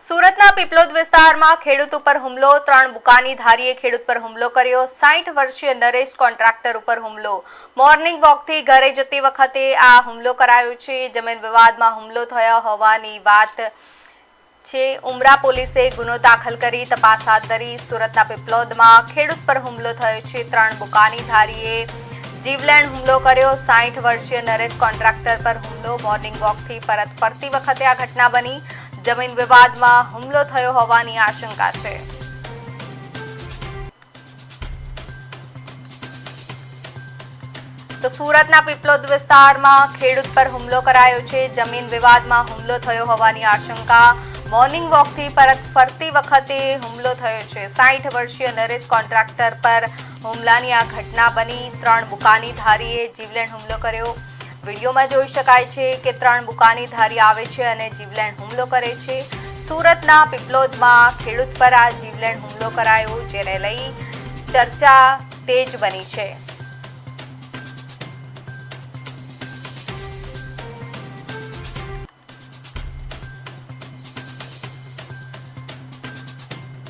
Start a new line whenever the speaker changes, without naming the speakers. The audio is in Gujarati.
સુરતના પીપલોદ વિસ્તારમાં ખેડૂત ઉપર હુમલો, 3 બુકાની ધારીએ ખેડૂત પર હુમલો કર્યો। 60 વર્ષીય નરેશ કોન્ટ્રાક્ટર ઉપર હુમલો। મોર્નિંગ વોકથી ઘરે જતી વખતે આ હુમલો કરાયો છે। જમીન વિવાદમાં હુમલો થયો હોવાની વાત છે। ઉમરા પોલીસે ગુનો દાખલ કરી તપાસ હાથ ધરી। સુરતના પીપલોદમાં ખેડૂત પર હુમલો થયો છે। 3 બુકાની ધારીએ જીવલેણ હુમલો કર્યો। 60 વર્ષીય નરેશ કોન્ટ્રાક્ટર પર હુમલો। મોર્નિંગ વોકથી પરત ફરતી વખતે આ ઘટના બની। જમીન વિવાદમાં હુમલો થયો હોવાની આશંકા છે। તો સુરતના પીપલોદ વિસ્તારમાં ખેડૂત પર હુમલો કરાયો છે। જમીન વિવાદમાં હુમલો થયો હોવાની આશંકા। મોર્નિંગ વોકથી પરત ફરતી વખતે હુમલો થયો છે। 60 વર્ષીય નરેશ કોન્ટ્રાક્ટર પર હુમલાની આ ઘટના બની। 3 બુકાની ધારીએ જીવલેણ હુમલો કર્યો। વિડીયોમાં જોઈ શકાય છે કે 3 બુકાની ધારી આવે છે અને જીવલેણ હુમલો કરે છે। સુરતના પીપલોદમાં ખેડૂત પર આ જીવલેણ હુમલો કરાયો, જેને લઈ ચર્ચા તેજ બની છે।